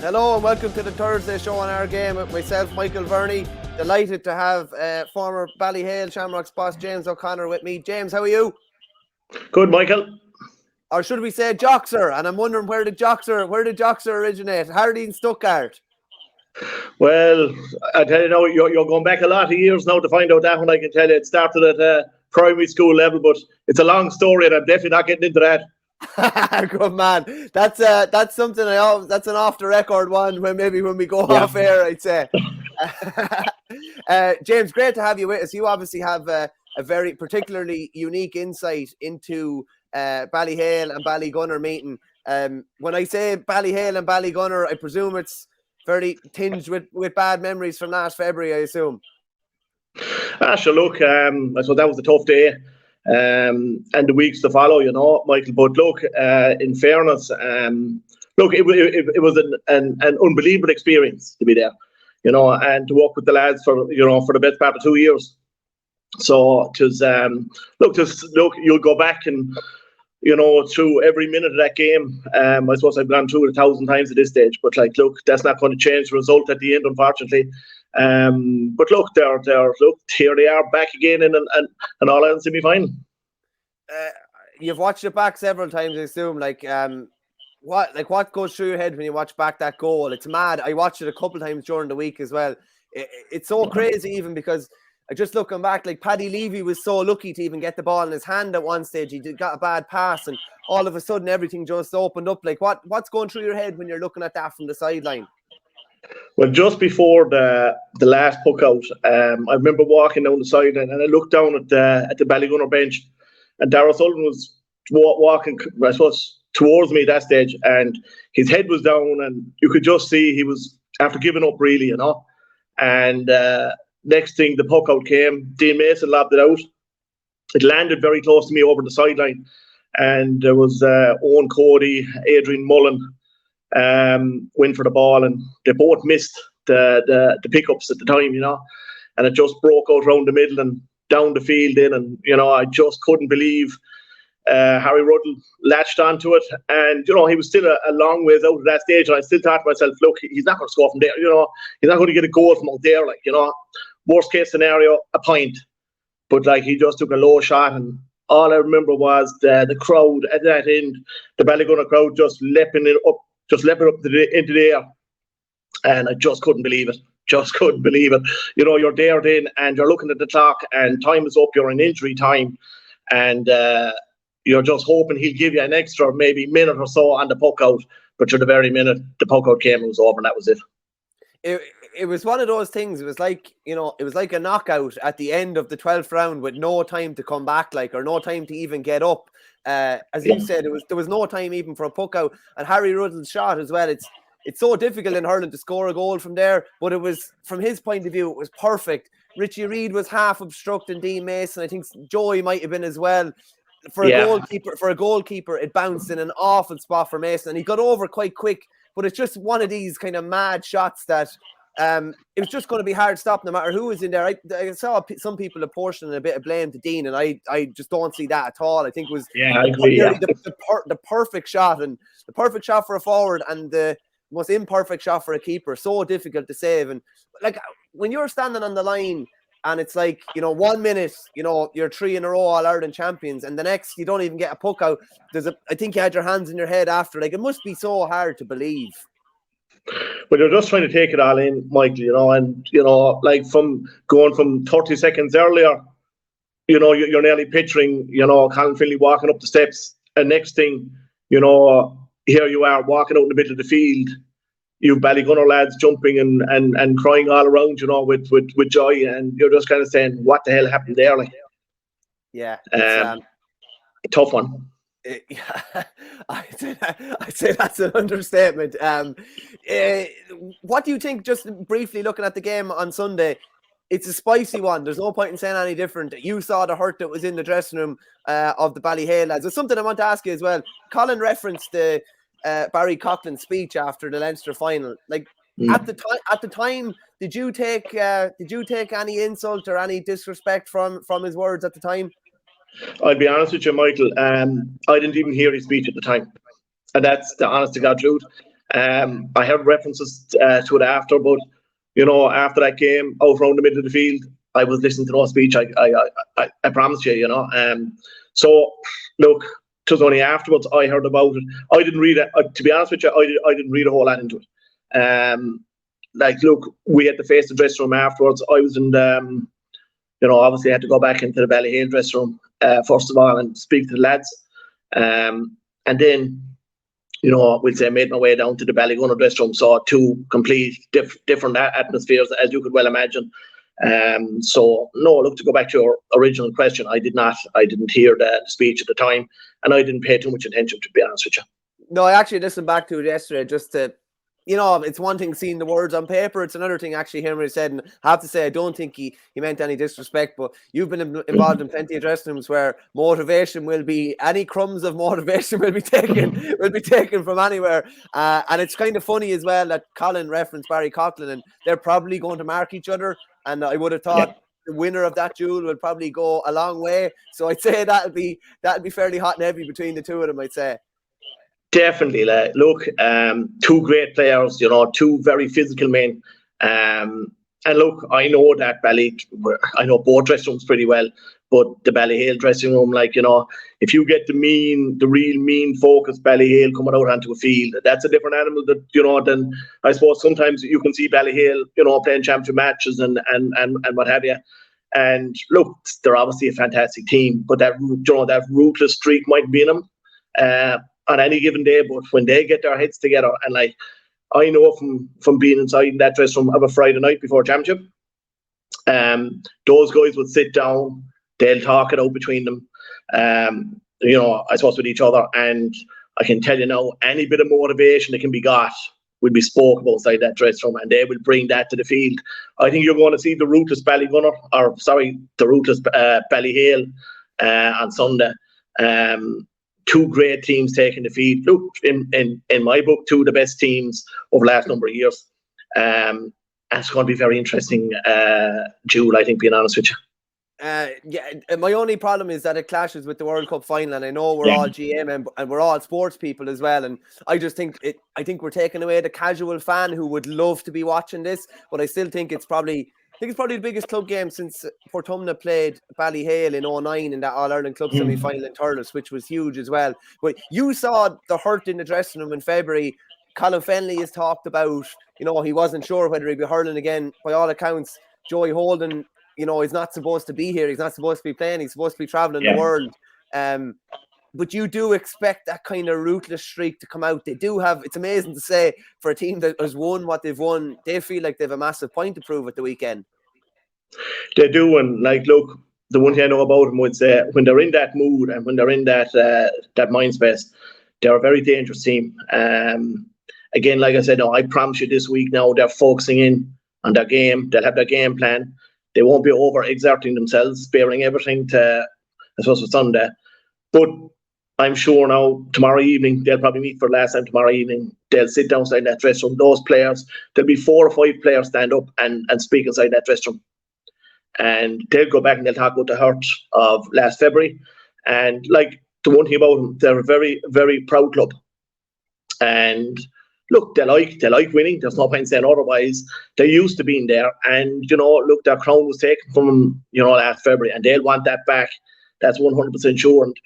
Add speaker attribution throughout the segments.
Speaker 1: Hello and welcome to the Thursday show on Our Game with myself, Michael Verney. Delighted to have former Ballyhale Shamrocks boss James O'Connor with me. James, how are you?
Speaker 2: Good, Michael.
Speaker 1: Or should we say Joxer? And I'm wondering where did Joxer originate? Hardy in Stuttgart.
Speaker 2: Well, I tell you now, you're going back a lot of years now to find out that one. I can tell you, it started at primary school level, but it's a long story, and I'm definitely not getting into that.
Speaker 1: Good man. That's something that's an off the record one when we go off air, I'd say. James, great to have you with us. You obviously have a very particularly unique insight into Ballyhale and Ballygunner meeting. When I say Ballyhale and Ballygunner, I presume it's very tinged with bad memories from last February, I assume.
Speaker 2: Sure, look, I suppose that was a tough day. And the weeks to follow, Michael. But look, in fairness, look, it was an unbelievable experience to be there, and to work with the lads for the best part of 2 years. So just look, you'll go back and through every minute of that game. I suppose I've gone through it 1,000 times at this stage, but look, that's not going to change the result at the end, unfortunately. But look, here they are back again in an all-out semi-final.
Speaker 1: You've watched it back several times, I assume. What goes through your head when you watch back that goal? It's mad. I watched it a couple of times during the week as well. It's so crazy, even because just looking back, Paddy Levy was so lucky to even get the ball in his hand at one stage. He got a bad pass, and all of a sudden everything just opened up. What's going through your head when you're looking at that from the sideline?
Speaker 2: Well, just before the last puck out, I remember walking down the sideline and I looked down at the Ballygunner bench, and Darragh Sullivan was walking, I suppose, towards me at that stage, and his head was down, and you could just see he was after giving up, really, And next thing, the puck out came. Dean Mason lobbed it out. It landed very close to me over the sideline, and there was Owen Cody, Adrian Mullen went for the ball, and they both missed the pickups at the time, and it just broke out around the middle and down the field in, and I just couldn't believe Harry Ruddle latched onto it, and he was still a long ways out of that stage, and I still thought to myself, look, he's not going to score from there, he's not going to get a goal from out there, worst case scenario, a point, but he just took a low shot, and all I remember was the crowd at that end, the Ballygunner crowd just leaping it up into the air, and I just couldn't believe it. You're there then, and you're looking at the clock, and time is up. You're in injury time, and you're just hoping he'll give you an extra maybe minute or so on the puck out. But to the very minute the puck out came, it was over, and that was it.
Speaker 1: It was one of those things. It was like a knockout at the end of the 12th round with no time to come back, or no time to even get up. As you said, there was no time even for a puck out, and Harry Ruddle's shot as well. It's so difficult in hurling to score a goal from there, but it was, from his point of view, it was perfect. Richie Reid was half obstructing Dean Mason. I think Joey might have been as well. For a goalkeeper, it bounced in an awful spot for Mason, and he got over quite quick. But it's just one of these kind of mad shots that it was just going to be hard to stop no matter who was in there. I saw some people apportioning a bit of blame to Dean, and I just don't see that at all. I think it was the perfect shot, and the perfect shot for a forward, and the most imperfect shot for a keeper. So difficult to save. And when you're standing on the line and it's 1 minute, you're 3 in a row All-Ireland champions, and the next you don't even get a puck out. I think you had your hands in your head after. It must be so hard to believe.
Speaker 2: Well, you're just trying to take it all in, Michael, and from going from 30 seconds earlier, you're nearly picturing, Colin Finlay walking up the steps, and next thing, here you are walking out in the middle of the field, you Ballygunner lads jumping and crying all around, with joy, and you're just kind of saying, what the hell happened there?
Speaker 1: Yeah,
Speaker 2: tough one.
Speaker 1: I'd say that's an understatement. What do you think, just briefly looking at the game on Sunday? It's a spicy one. There's no point in saying any different. You saw the hurt that was in the dressing room of the Ballyhale lads. There's something I want to ask you as well. Colin referenced the Barry Coughlin's speech after the Leinster final. At the time, did you take any insult or any disrespect from his words at the time?
Speaker 2: I'll be honest with you, Michael. I didn't even hear his speech at the time, and that's the honest to God truth. I heard references to it after, but after that game, out around the middle of the field, I was listening to no speech. I promise you, So, look, it was only afterwards I heard about it. I didn't read it. To be honest with you, I didn't read a whole lot into it. Look, we had to face the dressing room afterwards. I was in the, obviously I had to go back into the Ballyhale dressing room, first of all, and speak to the lads. And then, we'll say, made my way down to the Ballygunner dressing room, saw two complete different atmospheres, as you could well imagine. So no, look, to go back to your original question, I didn't hear the speech at the time, and I didn't pay too much attention, to be honest with you.
Speaker 1: No, I actually listened back to it yesterday just to, it's one thing seeing the words on paper, it's another thing actually hearing what he said. And I have to say, I don't think he meant any disrespect, but you've been involved in plenty of dressing rooms where any crumbs of motivation will be taken from anywhere. And it's kind of funny as well that Colin referenced Barry Coughlin, and they're probably going to mark each other. And I would have thought the winner of that duel would probably go a long way. So I'd say that'd be fairly hot and heavy between the two of them, I'd say.
Speaker 2: Definitely. Look, two great players, two very physical men. And look, I know that I know both dressing rooms pretty well, but the Ballyhale dressing room, if you get the real mean focused Ballyhale coming out onto a field, that's a different animal than I suppose sometimes you can see Ballyhale, playing championship matches and what have you. And look, they're obviously a fantastic team, but that ruthless streak might be in them on any given day. But when they get their heads together, and I know from being inside that dressing room of a Friday night before championship, those guys would sit down, they'll talk it out between them, I suppose with each other. And I can tell you now, any bit of motivation that can be got will be spoke about inside that dressing room, and they will bring that to the field. I think you're going to see the ruthless Ballyhale on Sunday. Two great teams taking the field. Look, in my book, two of the best teams over the last number of years. And it's going to be very interesting, duel, I think, being honest with you.
Speaker 1: My only problem is that it clashes with the World Cup final, and I know we're all GM and we're all sports people as well, and I just think we're taking away the casual fan who would love to be watching this, but I still think it's probably the biggest club game since Portumna played Ballyhale in 2009 in that All-Ireland Club semi-final in hurlers, which was huge as well. But you saw the hurt in the dressing room in February. Colin Fennelly has talked about, he wasn't sure whether he'd be hurling again. By all accounts, Joey Holden, he's not supposed to be here. He's not supposed to be playing. He's supposed to be traveling the world. But you do expect that kind of ruthless streak to come out. They do have, it's amazing to say, for a team that has won what they've won, they feel like they have a massive point to prove at the weekend.
Speaker 2: They do, and look, the one thing I know about them would say, when they're in that mood and when they're in that mind space, they're a very dangerous team. Again, like I said, I promise you this week now, they're focusing in on their game. They'll have their game plan. They won't be over-exerting themselves, sparing everything to, I suppose, for Sunday. But I'm sure now, tomorrow evening, they'll probably meet for the last time tomorrow evening. They'll sit down inside that dressing room. Those players, there'll be 4 or 5 players stand up and speak inside that dressing room. And they'll go back and they'll talk about the hurt of last February. And the one thing about them, they're a very, very proud club. And look, they like winning. There's no point saying otherwise. They're used to being there. And, look, their crown was taken from them, last February. And they'll want that back. That's 100% sure. And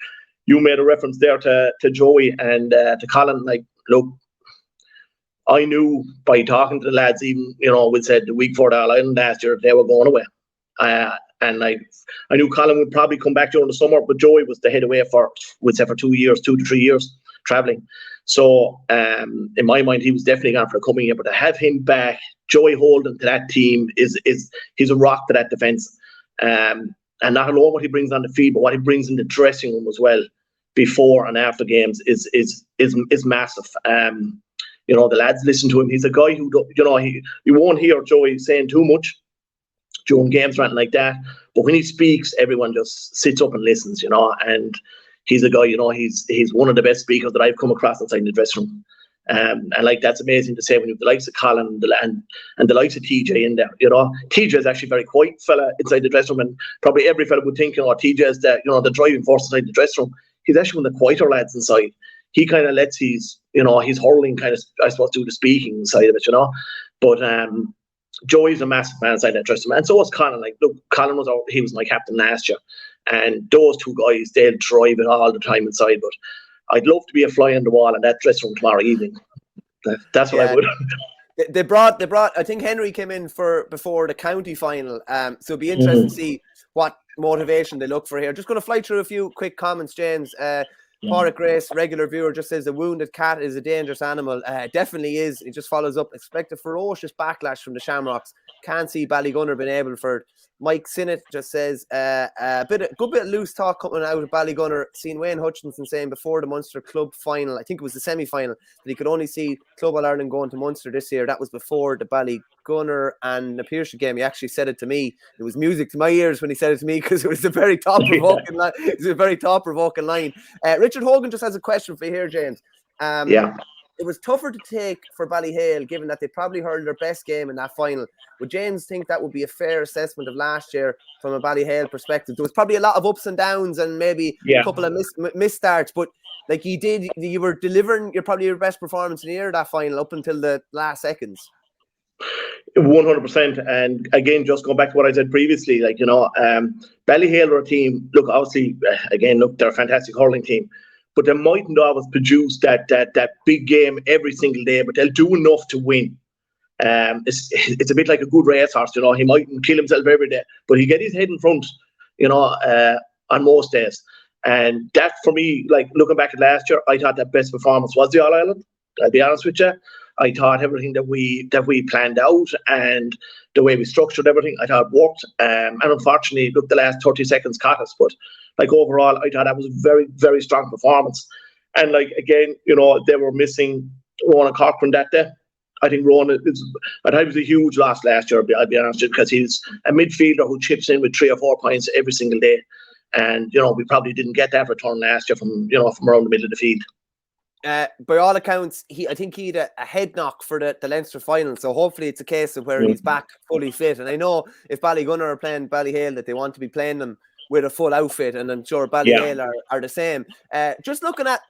Speaker 2: you made a reference there to Joey and to Colin. Look, I knew by talking to the lads, even, we said the week before the All-Ireland last year, they were going away. And I knew Colin would probably come back during the summer, but Joey was to head away for 2 to 3 years traveling. So in my mind, he was definitely gone for the coming year. But to have him back, Joey Holden to that team he's a rock to that defence. And not alone what he brings on the field, but what he brings in the dressing room as well, before and after games, is massive. The lads listen to him. He's a guy who, you won't hear Joey saying too much during games or anything like that. But when he speaks, everyone just sits up and listens, and he's a guy, he's one of the best speakers that I've come across inside the dressing room. And that's amazing to say when you have the likes of Colin and the likes of TJ in there. TJ is actually a very quiet fella inside the dressing room, and probably every fella would think, TJ is the driving force inside the dressing room. He's actually one of the quieter lads inside. he kind of lets his hurling kind of, I suppose, do the speaking side of it, But Joey's a massive man inside that dressing room, and so was Colin. Like, look, Colin he was my captain last year, and those two guys, they'll drive it all the time inside. But I'd love to be a fly on the wall in that dressing room tomorrow evening. That's what I would.
Speaker 1: They brought. I think Henry came in before the county final. So it'd be interesting to see what motivation they look for here. Just going to fly through a few quick comments, James. Porrick Grace, regular viewer, just says the wounded cat is a dangerous animal. Definitely is. He just follows up. Expect a ferocious backlash from the Shamrocks. Can't see Ballygunner being able for. Mike Sinnott just says good bit of loose talk coming out of Ballygunner. Seen Wayne Hutchinson saying before the Munster Club final, I think it was the semi-final, that he could only see Club All Ireland going to Munster this year. That was before the Ballygunner and the Pearshire game. He actually said it to me. It was music to my ears when he said it to me, because it was a very thought-provoking line. It was a very thought-provoking line. Richard Hogan just has a question for you here, James. It was tougher to take for Ballyhale, given that they probably hurled their best game in that final. Would James think that would be a fair assessment of last year from a Ballyhale perspective? There was probably a lot of ups and downs and maybe a couple of misstarts, but like you were delivering your best performance in the year, that final, up until the last seconds.
Speaker 2: 100%. And again, just going back to what I said previously, Ballyhale are a team. Look, obviously, they're a fantastic hurling team. But they mightn't always produce that big game every single day, but they'll do enough to win. It's a bit like a good racehorse, he mightn't kill himself every day, but he get his head in front, on most days. And that, for me, like looking back at last year, I thought that best performance was the All Ireland. I'll be honest with you. I thought everything that we planned out and the way we structured everything, I thought worked. And unfortunately, look, the last 30 seconds caught us. But overall, I thought that was a very, very strong performance. And again, they were missing Ronan Corcoran that day. I think Ronan it was a huge loss last year. I'll be honest with you, because he's a midfielder who chips in with 3 or 4 points every single day. And we probably didn't get that return last year from around the middle of the field.
Speaker 1: By all accounts, I think he had a head knock for the Leinster final, so hopefully it's a case of where he's back fully fit. And I know if Ballygunner are playing Ballyhale, that they want to be playing them with a full outfit, and I'm sure Ballyhale are the same. Just looking at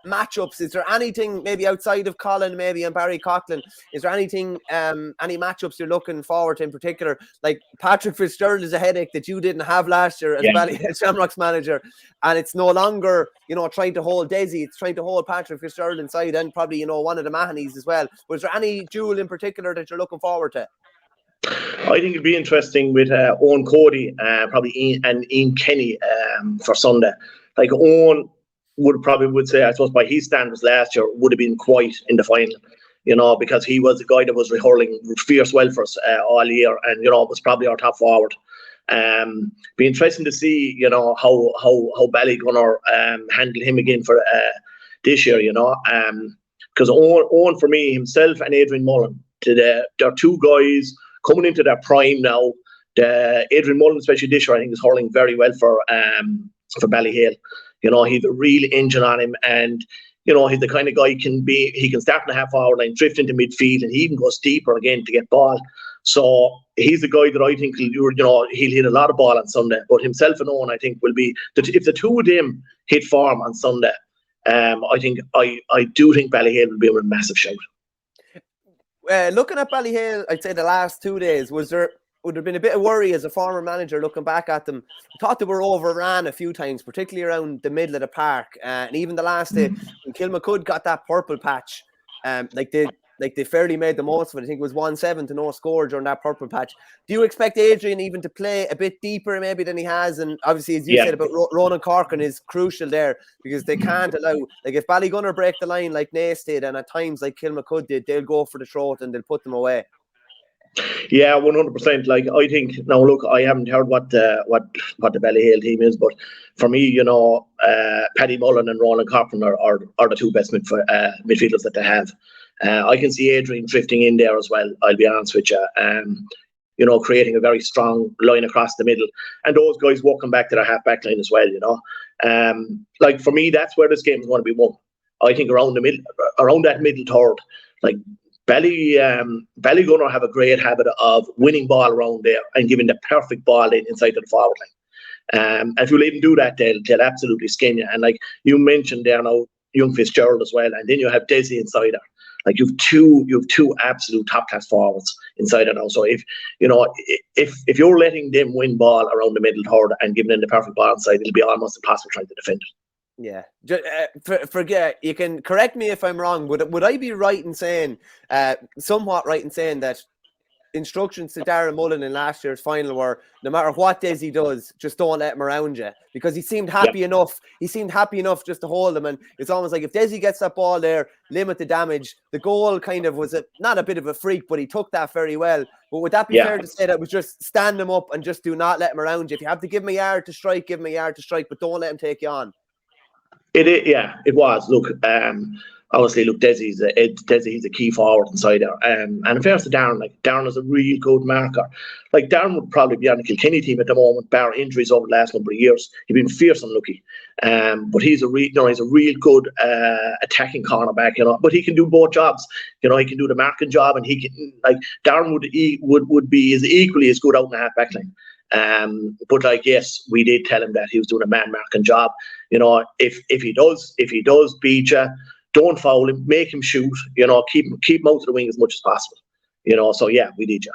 Speaker 1: matchups, is there anything maybe outside of Colin, maybe, and Barry Coughlin, is there anything, any matchups you're looking forward to in particular? Like Patrick Fitzgerald is a headache that you didn't have last year as Ballyhale Shamrocks manager, and it's no longer, trying to hold Desi, it's trying to hold Patrick Fitzgerald inside, and probably, one of the Mahonys as well. But is there any duel in particular that you're looking forward to?
Speaker 2: I think it'd be interesting with Owen Cody, probably Ian Kenny for Sunday. Like Owen would say, I suppose by his standards last year, would have been quite in the final, because he was the guy that was hurling fierce well for us all year, and was probably our top forward. Be interesting to see, how Ballygunner handle him again for this year, because Owen for me, himself and Adrian Mullen, they're two guys coming into their prime now. Adrian Mullen, especially this year, I think is hurling very well for Ballyhale. He's a real engine on him, and he's the kind of guy he can start in the half forward line, drift into midfield, and he even goes deeper again to get ball. So he's the guy that I think he'll hit a lot of ball on Sunday. But himself and Owen, I think, will be if the two of them hit form on Sunday, I do think Ballyhale will be a massive shout.
Speaker 1: Looking at Ballyhale, I'd say the last 2 days, would there have been a bit of worry as a former manager looking back at them? I thought they were overran a few times, particularly around the middle of the park, and even the last day when Kilmacud got that purple patch, they fairly made the most of it. I think it was 1-7 to no score during that purple patch. Do you expect Adrian even to play a bit deeper maybe than he has? And obviously, as you said about Ronan Corcoran, is crucial there, because they can't allow, if Ballygunner break the line like Naas did, and at times like Kilmacud did, they'll go for the throat and they'll put them away.
Speaker 2: Yeah, 100%. I think now. Look, I haven't heard what the Ballyhale team is, but for me, Paddy Mullen and Ronan Corcoran are the two best midfielders that they have. I can see Adrian drifting in there as well, I'll be honest with you. Creating a very strong line across the middle, and those guys walking back to their half-back line as well, for me, that's where this game is going to be won. I think around that middle third, Ballygunner have a great habit of winning ball around there and giving the perfect ball inside to the forward line. And if you let them do that, they'll absolutely skin you. And like you mentioned there now, young Fitzgerald as well, and then you have Desi inside there. Like you've two absolute top class forwards inside there now. So if you're letting them win ball around the middle third and giving them the perfect ball inside, it'll be almost impossible trying to defend it.
Speaker 1: Yeah, forget. You can correct me if I'm wrong. Would I be right in saying, somewhat right in saying that instructions to Darren Mullen in last year's final were no matter what Desi does, just don't let him around you, because he seemed happy enough. He seemed happy enough just to hold him, and it's almost like if Desi gets that ball there, limit the damage. The goal kind of was not a bit of a freak, but he took that very well. But would that be fair to say that was just stand him up and just do not let him around you? If you have to give him a yard to strike, give him a yard to strike, but don't let him take you on.
Speaker 2: It was. Look, obviously, look, Desi's a key forward inside there. And in fairness to Darren, like Darren is a real good marker. Like Darren would probably be on the Kilkenny team at the moment, bar injuries over the last number of years. He's been fierce unlucky. But he's a real good attacking cornerback, But he can do both jobs. He can do the marking job, and he can Darren would be equally as good out in the half back line. But yes, we did tell him that he was doing a man marking job. If he does beat you, don't foul him, make him shoot. Keep him out of the wing as much as possible. So yeah, we did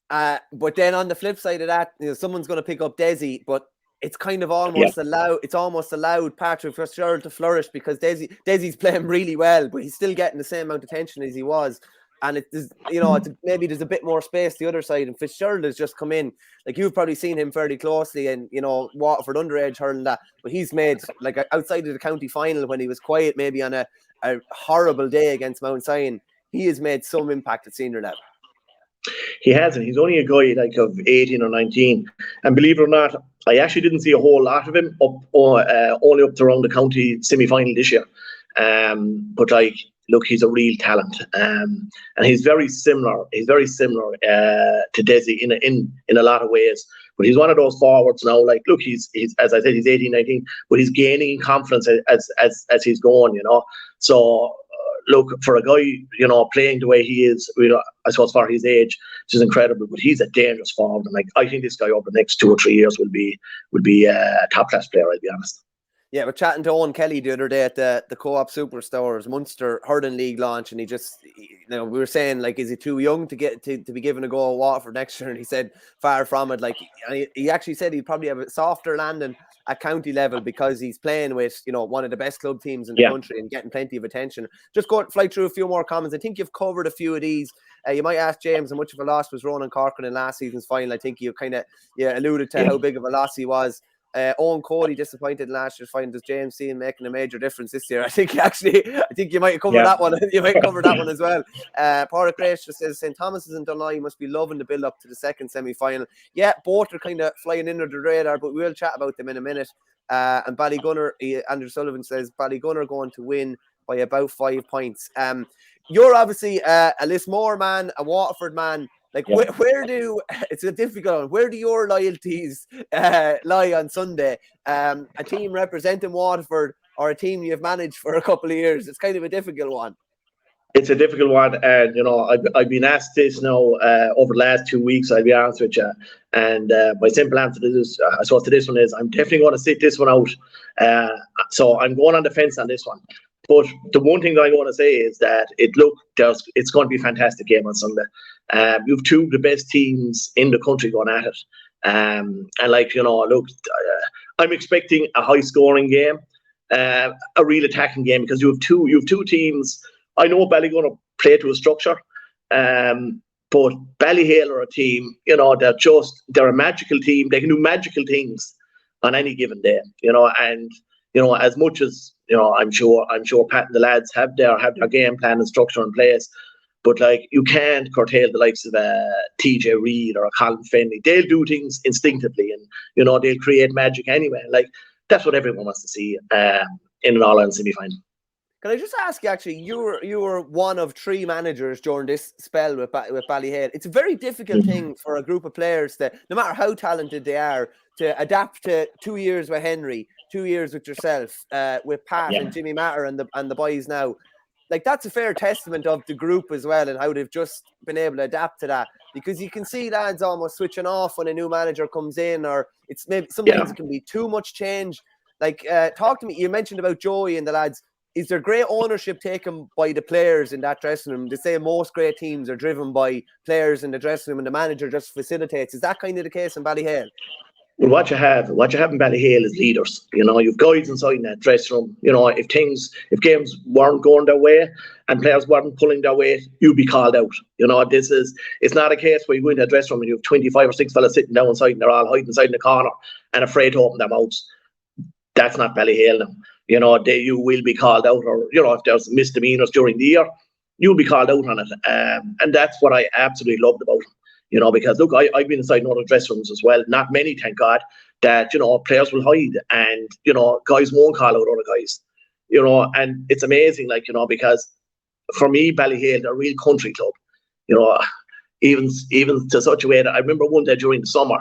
Speaker 1: But then on the flip side of that, someone's going to pick up Desi, but it's kind of almost allowed. It's almost allowed Patrick Fitzgerald to flourish, because Desi's playing really well, but he's still getting the same amount of attention as he was. And maybe there's a bit more space the other side, and Fitzgerald has just come in. Like, you've probably seen him fairly closely, and Waterford underage hurling that, but he's made, like, outside of the county final when he was quiet, maybe on a horrible day against Mount Sion, he has made some impact at senior level.
Speaker 2: He hasn't. He's only a guy of 18 or 19, and believe it or not, I actually didn't see a whole lot of him only up to around the county semi-final this year. But look, he's a real talent, and he's very similar. He's very similar to Desi in a lot of ways. But he's one of those forwards now. Like, look, he's as I said, he's 18, 19, but he's gaining confidence as he's going. So look, for a guy playing the way he is, I suppose for his age, which is incredible. But he's a dangerous forward, and I think this guy over the next 2 or 3 years will be a top class player. I'll be honest.
Speaker 1: Yeah, we're chatting to Owen Kelly the other day at the Co-op Superstores Munster Hurling League launch, and we were saying, like, is he too young to be given a go at Waterford next year? And he said far from it. Like, he actually said he'd probably have a softer landing at county level, because he's playing with one of the best club teams in the country and getting plenty of attention. Just fly through a few more comments. I think you've covered a few of these. You might ask James how much of a loss was Ronan Corcoran in last season's final. I think you kind of alluded to how big of a loss he was. Owen Cody disappointed in last year's final. Does James see him making a major difference this year? I think you might cover that one. You might cover that one as well. Pádraig Grace just says St. Thomas isn't done. You must be loving the build up to the second semi-final. Yeah, both are kind of flying under the radar, but we'll chat about them in a minute. And Ballygunner, Andrew Sullivan says Ballygunner going to win by about 5 points. You're obviously a Lismore man, a Waterford man. Like, it's a difficult one. Where do your loyalties lie on Sunday? A team representing Waterford or a team you've managed for a couple of years? It's kind of a difficult one.
Speaker 2: It's a difficult one, and I've been asked this now over the last 2 weeks. I'll be honest with you, and my simple answer to this, I suppose, to this one is I'm definitely going to sit this one out. So I'm going on the fence on this one. But the one thing that I want to say is that it's going to be a fantastic game on Sunday. You have two of the best teams in the country going at it. And I'm expecting a high scoring game, a real attacking game, because you have two teams. I know Ballygunner play to a structure, but Ballyhale are a team, they're a magical team. They can do magical things on any given day, and as much as I'm sure Pat and the lads have their game plan and structure in place, but you can't curtail the likes of TJ Reid or a Colin Fennelly. They'll do things instinctively, and they'll create magic anyway. That's what everyone wants to see in an all-out semi-final.
Speaker 1: Can I just ask you, actually, you were one of 3 managers during this spell with Ballyhale. It's a very difficult thing for a group of players that, no matter how talented they are, to adapt to 2 years with Henry, 2 years with yourself, with Pat and Jimmy Matter and the boys now. Like, that's a fair testament of the group as well, and how they've just been able to adapt to that. Because you can see lads almost switching off when a new manager comes in, or it's maybe sometimes it can be too much change. Like, talk to me. You mentioned about Joey and the lads. is there great ownership taken by the players in that dressing room? They say most great teams are driven by players in the dressing room and the manager just facilitates. Is that kind of the case in Ballyhale?
Speaker 2: Well, what you have in Ballyhale is leaders. You know, you've guys inside in that dressing room. You know, if games weren't going their way and players weren't pulling their weight, you'd be called out. You know, it's not a case where you go into a dressing room and you have 25 or 6 fellas sitting down inside and they're all hiding inside in the corner and afraid to open their mouths. That's not Ballyhale now. You know, you will be called out, or, you know, if there's misdemeanors during the year, you'll be called out on it. And that's what I absolutely loved about him. You know, because look, I've been inside other dressing rooms as well. Not many, thank God, that, you know, players will hide and, you know, guys won't call out other guys. You know, and it's amazing, like, you know, because for me, Ballyhale, they're a real country club. You know, even to such a way that I remember one day during the summer,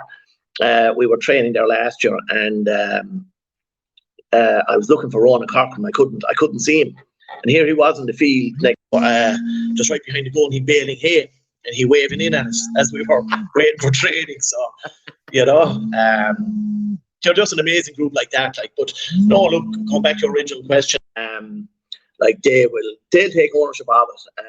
Speaker 2: we were training there last year, and I was looking for Ronan Corcoran. I couldn't see him, and here he was in the field, like just right behind the goal, he baling hay. And he waving in at us as we were waiting for training. So, you know, just an amazing group like that. Like, but no, look, going back to your original question, like they'll take ownership of it.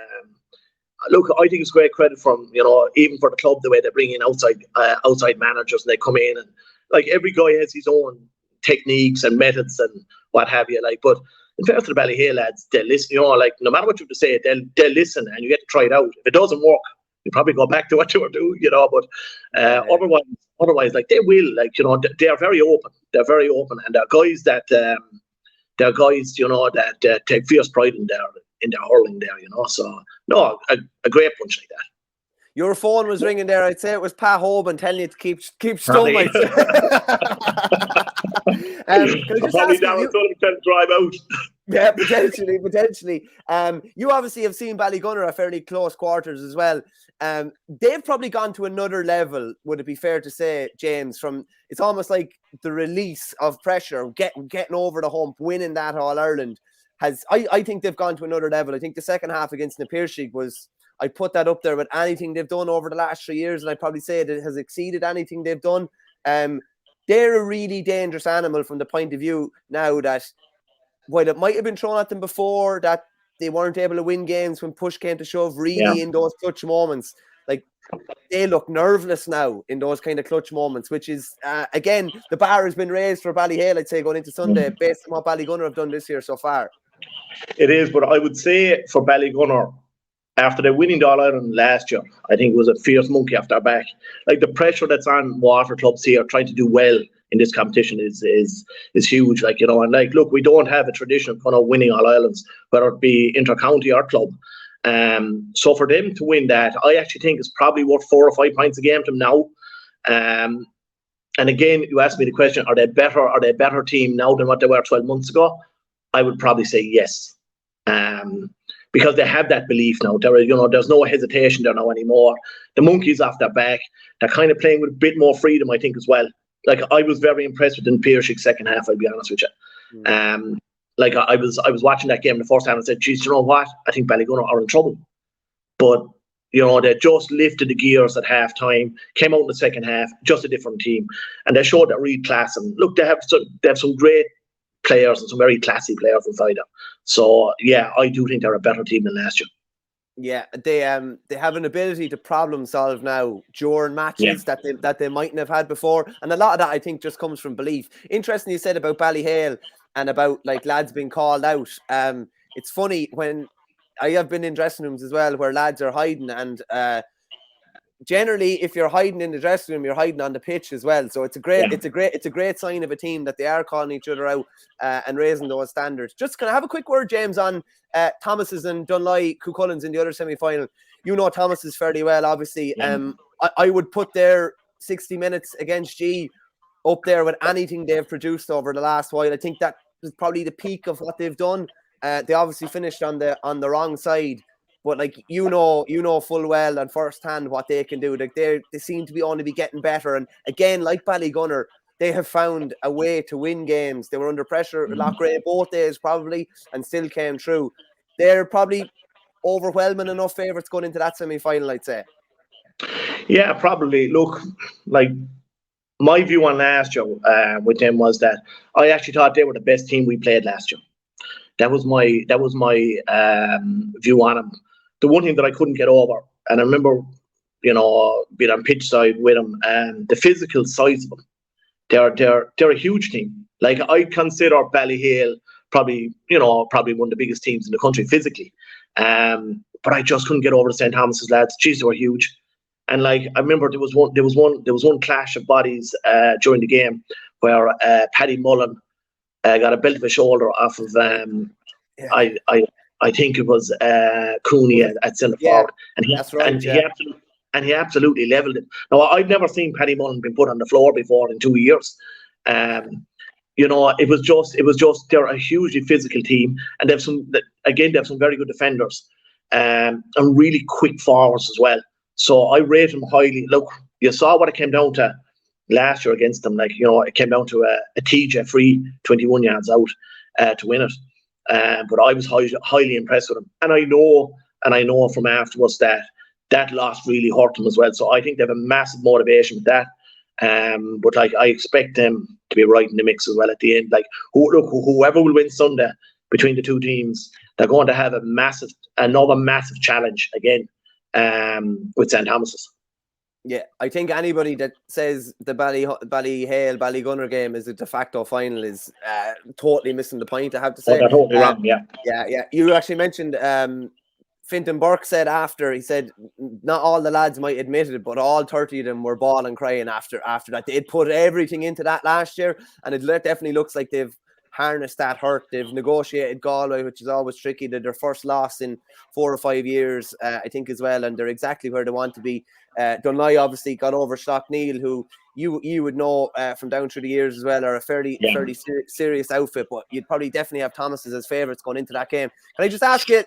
Speaker 2: Look, I think it's great credit from, you know, even for the club, the way they bring in outside managers and they come in, and like every guy has his own techniques and methods and what have you. Like, but in fairness to the Ballyhale lads, they'll listen. You know, like no matter what you have to say, they'll listen, and you get to try it out. If it doesn't work, you probably go back to what you were doing, you know. But otherwise, like they will, like, you know, they are very open. They're very open, and they're guys, you know, that take fierce pride in their hurling there, you know. So no, a great bunch like that.
Speaker 1: Your phone was ringing there. I'd say it was Pat Hoban telling you to keep stum. I'd say.
Speaker 2: Probably Darren Sullivan to drive out.
Speaker 1: Yeah, potentially. You obviously have seen Ballygunner at fairly close quarters as well. They've probably gone to another level, would it be fair to say, James? From it's almost like the release of pressure, getting over the hump, winning that All-Ireland. I think they've gone to another level. I think the second half against Napirsig was, I put that up there with anything they've done over the last 3 years, and I'd probably say it has exceeded anything they've done. They're a really dangerous animal from the point of view now that while it might have been thrown at them before that they weren't able to win games when push came to shove, really in those clutch moments, like they look nerveless now in those kind of clutch moments, which is, again, the bar has been raised for Ballyhale, I'd say, going into Sunday, based on what Ballygunner have done this year so far.
Speaker 2: It is, but I would say for Ballygunner, after the winning the All-Ireland last year, I think it was a fierce monkey off their back. Like the pressure that's on Waterford clubs here trying to do well in this competition is huge. Like, you know, and like, look, we don't have a tradition of kind of winning All-Irelands, whether it be inter-county or club. So for them to win that, I actually think is probably worth 4 or 5 points a game to them now. And again, you asked me the question: Are they a better team now than what they were 12 months ago? I would probably say yes. Because they have that belief now. There's no hesitation there now anymore. The monkey's off their back. They're kind of playing with a bit more freedom, I think, as well. Like, I was very impressed with the Napirsig second half, I'll be honest with you. Like, I was watching that game in the first half and said, geez, you know what? I think Ballygunner are in trouble. But, you know, they just lifted the gears at half-time, came out in the second half, just a different team. And they showed that real class. And look, they have some great players and some very classy players inside them. So yeah, I do think they're a better team than last year.
Speaker 1: Yeah, they have an ability to problem solve now during matches that they mightn't have had before, and a lot of that I think just comes from belief. Interesting you said about Ballyhale and about like lads being called out. It's funny when I have been in dressing rooms as well where lads are hiding, and generally, if you're hiding in the dressing room, you're hiding on the pitch as well. So it's a great sign of a team that they are calling each other out and raising those standards. Just can I have a quick word, James, on Thomas's and Dunley Cucullins in the other semi-final? You know Thomas's fairly well, obviously. I would put their 60 minutes against G up there with anything they've produced over the last while. I think that is probably the peak of what they've done. They obviously finished on the wrong side. But like you know full well and firsthand what they can do. Like they seem to be only be getting better. And again, like Ballygunner, they have found a way to win games. They were under pressure, Loughrea both days probably, and still came through. They're probably overwhelming enough favourites going into that semi-final, I'd say.
Speaker 2: Yeah, probably. Look, like my view on last year with them was that I actually thought they were the best team we played last year. That was my view on him. The one thing that I couldn't get over, and I remember, being on pitch side with him, the physical size of them. They're a huge team. Like, I consider Ballyhale probably one of the biggest teams in the country physically. But I just couldn't get over the St. Thomas's lads. Jeez, they were huge. And like, I remember there was one clash of bodies during the game where Paddy Mullen got a belt of a shoulder off of I think it was Cooney at centre forward, and he absolutely levelled it. Now, I'd never seen Paddy Mullen been put on the floor before in 2 years. It was just they're a hugely physical team, and they have some very good defenders, and really quick forwards as well. So I rate them highly. Look, you saw what it came down to last year against them. Like, it came down to a TJ free 21 yards out to win it. But I was highly impressed with them, and I know from afterwards that loss really hurt them as well. So I think they have a massive motivation with that. But like, I expect them to be right in the mix as well at the end. Like, whoever will win Sunday between the two teams, they're going to have another massive challenge again with St. Thomas's.
Speaker 1: Yeah, I think anybody that says the Ballyhale Ballygunner game is a de facto final is totally missing the point, I have to say.
Speaker 2: They're totally wrong, yeah.
Speaker 1: Yeah. You actually mentioned Fintan Burke said after, he said not all the lads might admit it, but all 30 of them were bawling crying after that. They'd put everything into that last year, and it definitely looks like they've harnessed that hurt. They've negotiated Galway, which is always tricky. They're their first loss in 4 or 5 years, I think, as well, and they're exactly where they want to be. Dunley obviously got over Schlockneil, who you would know from down through the years as well, are a fairly serious outfit, but you'd probably definitely have Thomas's as favourites going into that game. Can I just ask you,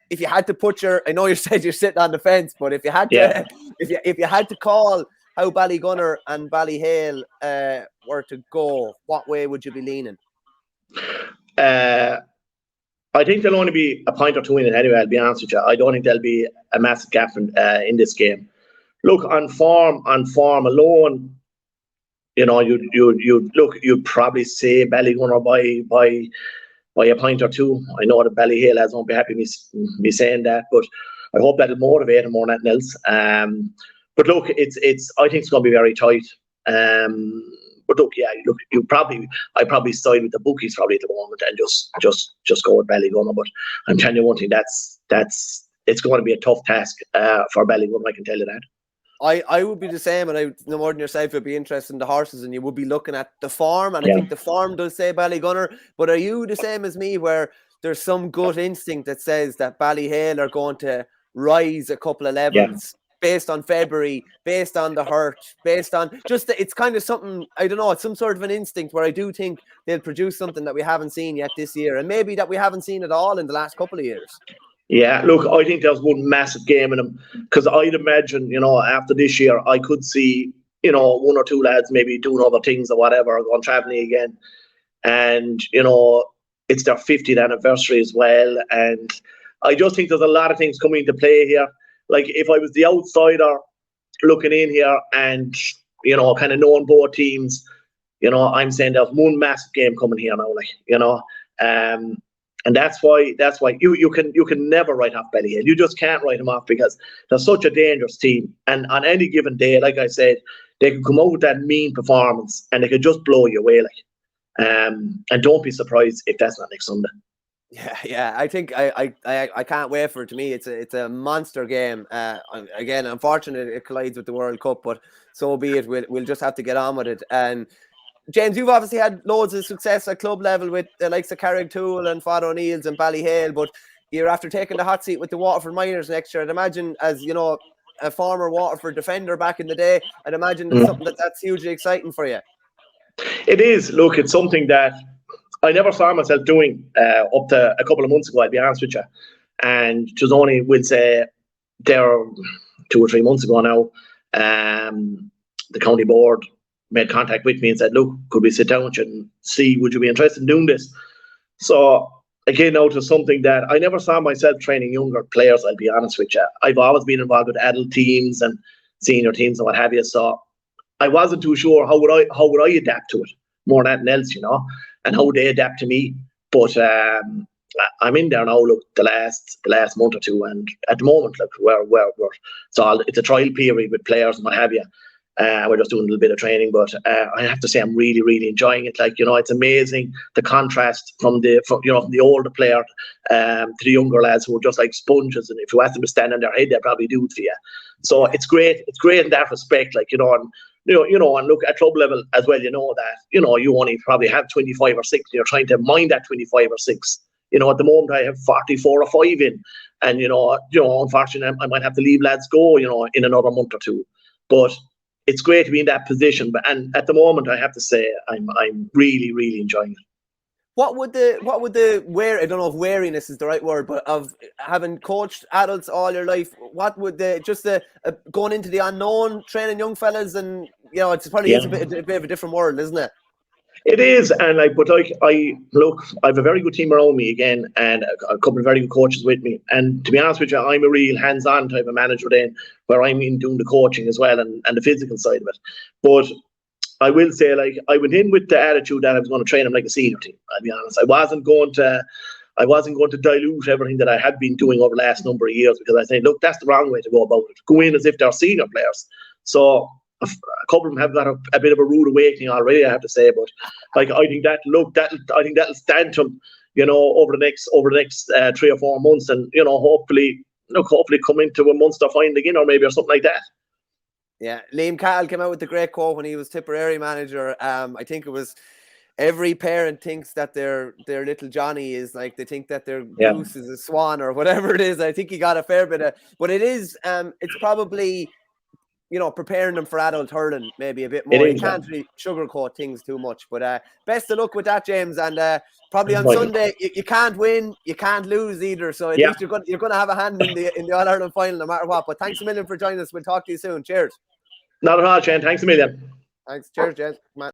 Speaker 1: if you had to put I know you said you're sitting on the fence, but if you had to, if you had to call how Ballygunner and Ballyhale were to go, what way would you be leaning?
Speaker 2: I think there'll only be a point or two in it anyway, I'll be honest with you. I don't think there'll be a massive gap in this game. Look, on form alone, you'd probably say Ballygunner by a point or two. I know that Ballyhale lads won't be happy me saying that, but I hope that'll motivate them more than anything else. But look, I think it's going to be very tight. But look, I'd probably side with the bookies probably at the moment and just go with Ballygunner. But I'm telling you one thing, it's going to be a tough task for Ballygunner, I can tell you that.
Speaker 1: I would be the same, and I no more than yourself would be interested in the horses, and you would be looking at the form, and I think the form does say Ballygunner. But are you the same as me, where there's some gut instinct that says that Ballyhale are going to rise a couple of levels based on February, based on the hurt, based on it's kind of something, I don't know, it's some sort of an instinct where I do think they'll produce something that we haven't seen yet this year, and maybe that we haven't seen at all in the last couple of years.
Speaker 2: Yeah, look, I think there's one massive game in them, because I'd imagine, after this year, I could see, one or two lads maybe doing other things or whatever, or going travelling again. And, it's their 50th anniversary as well. And I just think there's a lot of things coming into play here. Like, if I was the outsider looking in here and, kind of knowing both teams, I'm saying there's one massive game coming here now, and that's why you can never write off Ballyhale. You just can't write them off, because they're such a dangerous team. And on any given day, like I said, they can come out with that mean performance and they could just blow you away. And don't be surprised if that's not next Sunday.
Speaker 1: Yeah. I think I can't wait for it. To me, it's a monster game. Again, unfortunately, it collides with the World Cup, but so be it. We'll just have to get on with it. And James, you've obviously had loads of success at club level with the likes of Carricktool and Father O'Neill's and Ballyhale, but you're after taking the hot seat with the Waterford Miners next year. I'd imagine, as a former Waterford defender back in the day, I'd imagine it's something that's hugely exciting for you.
Speaker 2: It is. Look, it's something that I never saw myself doing up to a couple of months ago, I'll be honest with you. And it was only, we'll say, there 2 or 3 months ago now, the county board made contact with me and said, look, could we sit down with you and see, would you be interested in doing this? So again, now to something that I never saw myself training younger players, I'll be honest with you. I've always been involved with adult teams and senior teams and what have you. So I wasn't too sure how would I adapt to it more than anything else, and how would they adapt to me. But I'm in there now. Look, the last month or two, and at the moment, look, it's a trial period with players and what have you. We're just doing a little bit of training, but I have to say I'm really, really enjoying it. Like, it's amazing the contrast from the older player to the younger lads who are just like sponges, and if you ask them to stand on their head, they probably do it for you. So it's great. It's great in that respect. Like, and and look at club level as well. That you only probably have 25 or 6. You're trying to mind that 25 or 6. At the moment I have 44 or 5 in, and unfortunately I might have to leave lads go, in another month or two. But it's great to be in that position. And at the moment, I have to say, I'm really, really enjoying it.
Speaker 1: What would the I don't know if wariness is the right word, but of having coached adults all your life, what would going into the unknown, training young fellas, and it's probably is a bit of a different world, isn't it?
Speaker 2: It is, and I have a very good team around me again, and a couple of very good coaches with me. And to be honest with you, I'm a real hands-on type of manager then, where I'm in doing the coaching as well and the physical side of it. But I will say, like, I went in with the attitude that I was going to train them like a senior team. I'll be honest. I wasn't going to dilute everything that I had been doing over the last number of years, because I think, look, that's the wrong way to go about it. Go in as if they're senior players. So a couple of them have got a bit of a rude awakening already, I have to say. But like, I think that'll stand to them, over the next 3 or 4 months, and hopefully come into a Munster final again, or maybe or something like that.
Speaker 1: Yeah, Liam Cahill came out with the great quote when he was Tipperary manager. I think it was, every parent thinks that their little Johnny is like, they think that their goose is a swan or whatever it is. I think he got a fair bit of, but it is, it's probably, preparing them for adult hurling maybe a bit more. You can't really sugarcoat things too much. But best of luck with that, James. And probably on Sunday, you can't win, you can't lose either. So at least you're going to have a hand in the All Ireland final no matter what. But thanks a million for joining us. We'll talk to you soon. Cheers.
Speaker 2: Not at all, Shane. Thanks a million.
Speaker 1: Thanks. Cheers, James.